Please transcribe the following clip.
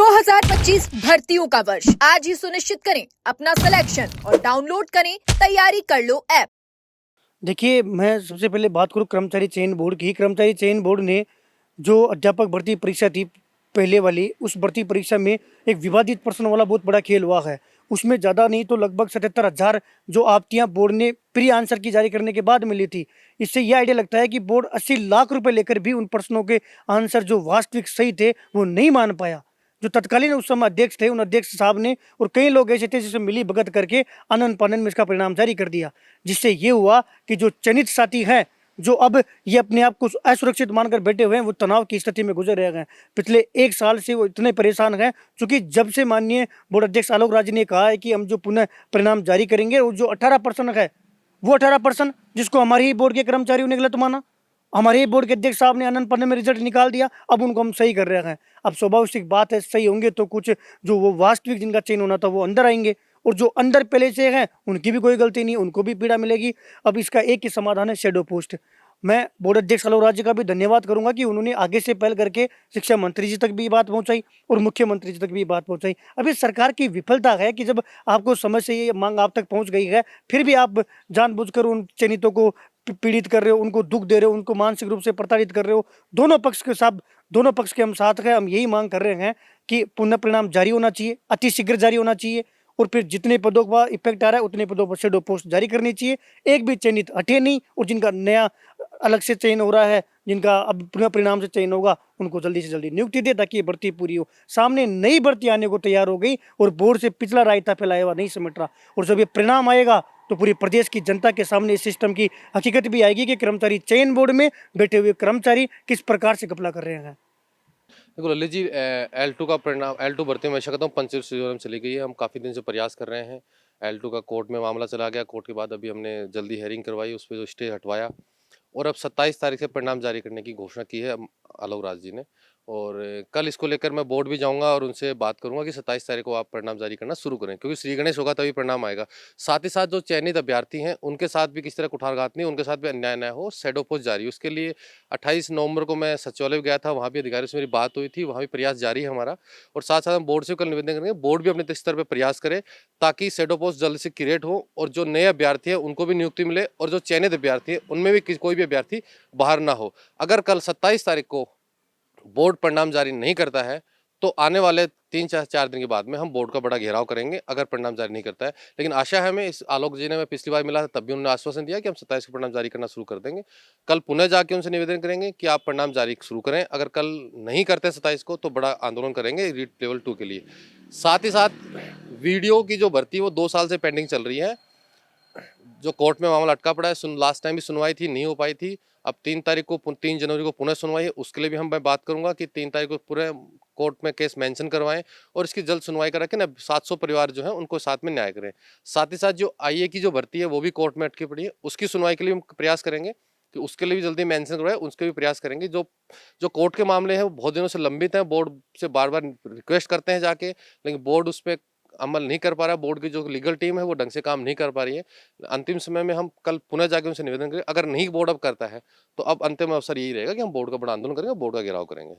2025 भर्तियों का वर्ष आज ही सुनिश्चित करें अपना सिलेक्शन और डाउनलोड करें तैयारी कर लो ऐप। देखिए, मैं सबसे पहले बात करूँ कर्मचारी चयन बोर्ड की। कर्मचारी चयन बोर्ड ने जो अध्यापक भर्ती परीक्षा थी पहले वाली, उस भर्ती परीक्षा में एक विवादित प्रश्न वाला बहुत बड़ा खेल हुआ है। उसमें ज़्यादा नहीं तो लगभग 77,000 जो आपत्तियाँ बोर्ड ने प्री आंसर की जारी करने के बाद मिली थी। इससे यह आइडिया लगता है कि बोर्ड 80 लाख रुपए लेकर भी उन प्रश्नों के आंसर जो वास्तविक सही थे वो नहीं मान पाया। जो तत्कालीन उस समय अध्यक्ष थे, उन अध्यक्ष साहब ने और कई लोग ऐसे थे जिससे मिली भगत करके आनन फानन में इसका परिणाम जारी कर दिया, जिससे ये हुआ कि जो चयनित साथी हैं, जो अब ये अपने आप को असुरक्षित मानकर बैठे हुए हैं, वो तनाव की स्थिति में गुजर रहे हैं। पिछले 1 साल से वो इतने परेशान हैं, क्योंकि जब से माननीय बोर्ड अध्यक्ष आलोक राज ने कहा है कि हम जो पुनः परिणाम जारी करेंगे, और जो 18% है, वो 18% जिसको हमारे ही बोर्ड के कर्मचारियों ने गलत माना, हमारे ही बोर्ड के अध्यक्ष साहब ने आनंद पन्ने में रिजल्ट निकाल दिया, अब उनको हम सही कर रहे हैं। अब स्वाभाविक बात है, सही होंगे तो कुछ जो वो वास्तविक जिनका चयन होना था वो अंदर आएंगे, और जो अंदर पहले से हैं उनकी भी कोई गलती नहीं, उनको भी पीड़ा मिलेगी। अब इसका एक ही समाधान है, शैडो पोस्ट। मैं बोर्ड अध्यक्ष आलोक राज जी का भी धन्यवाद करूंगा कि उन्होंने आगे से पहल करके शिक्षा मंत्री जी तक भी बात पहुंचाई और मुख्यमंत्री जी तक भी बात पहुंचाई। अभी सरकार की विफलता है कि जब आपको समय से ये मांग आप तक पहुंच गई है, फिर भी आप जानबूझकर उन चयनितों को पीड़ित कर रहे हो, उनको दुख दे रहे हो, उनको मानसिक रूप से प्रताड़ित कर रहे हो। दोनों पक्ष के हम साथ हैं। हम यही मांग कर रहे हैं कि पुनः परिणाम जारी होना चाहिए, अति शीघ्र जारी होना चाहिए, और फिर जितने पदों पर इफेक्ट आ रहा है उतने पदों पर शैडो पोस्ट जारी करनी चाहिए। एक भी चयनित हटे नहीं, और जिनका नया अलग से चयन हो रहा है, जिनका अब पुनः परिणाम से चयन होगा, उनको जल्दी से जल्दी नियुक्ति दे, ताकि ये भर्ती पूरी हो। सामने नई भर्ती आने को तैयार हो गई और बोर्ड से पिछला रायता फैलाया हुआ नहीं समेट रहा। और जब ये परिणाम आएगा तो पूरी प्रदेश की जनता के सामने इस सिस्टम की हकीकत भी आएगी कि कर्मचारी चयन बोर्ड में बैठे हुए कर्मचारी किस प्रकार से घपला कर रहे हैं। देखो ललित जी, L2 का परिणाम, L2 भर्ती में हमेशा कहता हूँ पंचायत में चली गई है। हम काफ़ी दिन से प्रयास कर रहे हैं। L2 का कोर्ट में मामला चला गया, कोर्ट के बाद अभी हमने जल्दी हेयरिंग करवाई, उस पर जो स्टे हटवाया, और अब 27 तारीख से परिणाम जारी करने की घोषणा की है आलोक राज जी ने। और कल इसको लेकर मैं बोर्ड भी जाऊंगा और उनसे बात करूंगा कि 27 तारीख को आप परिणाम जारी करना शुरू करें, क्योंकि श्री गणेश होगा तभी परिणाम आएगा। साथ ही साथ जो चयनित अभ्यर्थी हैं उनके साथ भी किसी तरह कुठारघात नहीं, उनके साथ भी अन्याय न हो, शैडो पोस्ट जारी। उसके लिए 28 नवंबर को मैं सचिवालय गया था, वहाँ भी अधिकारियों से मेरी बात हुई थी, वहाँ भी प्रयास जारी है हमारा। और साथ साथ हम बोर्ड से कल निवेदन करेंगे, बोर्ड भी अपने स्तर पर प्रयास करे ताकि शैडो पोस्ट जल्द से क्रिएट हो, और जो नए अभ्यर्थी हैं उनको भी नियुक्ति मिले, और जो चयनित अभ्यर्थी हैं उनमें भी कोई भी अभ्यर्थी बाहर ना हो। अगर कल 27 तारीख को बोर्ड परिणाम जारी नहीं करता है तो आने वाले 3-4 दिन के बाद में हम बोर्ड का बड़ा घेराव करेंगे, अगर परिणाम जारी नहीं करता है। लेकिन आशा है हमें, इस आलोक जी ने, मैं पिछली बार मिला था तब भी उन्होंने आश्वासन दिया कि हम 27 को परिणाम जारी करना शुरू कर देंगे। कल पुनः जाके उनसे निवेदन करेंगे कि आप परिणाम जारी शुरू करें। अगर कल नहीं करते 27 को तो बड़ा आंदोलन करेंगे रीट लेवल 2 के लिए। साथ ही साथ वीडियो की जो भर्ती वो 2 साल से पेंडिंग चल रही है, जो कोर्ट में मामला अटका पड़ा है। लास्ट टाइम भी सुनवाई थी, नहीं हो पाई थी। अब 3 जनवरी को पुनः सुनवाई है, उसके लिए भी मैं बात करूंगा कि 3 तारीख को पूरे कोर्ट में केस मेंशन करवाएं और इसकी जल्द सुनवाई करा के ना 700 परिवार जो है उनको साथ में न्याय करें। साथ ही साथ जो आईए की जो भर्ती है वो भी कोर्ट में अटकी पड़ी है, उसकी सुनवाई के लिए हम प्रयास करेंगे कि उसके लिए भी जल्दी मेंशन करवाए, उसके भी प्रयास करेंगे। जो जो कोर्ट के मामले हैं वो बहुत दिनों से लंबित हैं, बोर्ड से बार बार रिक्वेस्ट करते हैं जाके, लेकिन बोर्ड उस पर अमल नहीं कर पा रहा है। बोर्ड की जो लीगल टीम है वो ढंग से काम नहीं कर पा रही है। अंतिम समय में हम कल पुनः जाके उनसे निवेदन करें, अगर नहीं बोर्ड अब करता है तो अब अंतिम अवसर यही रहेगा कि हम बोर्ड का बड़ा आंदोलन करेंगे, बोर्ड का घेराव करेंगे।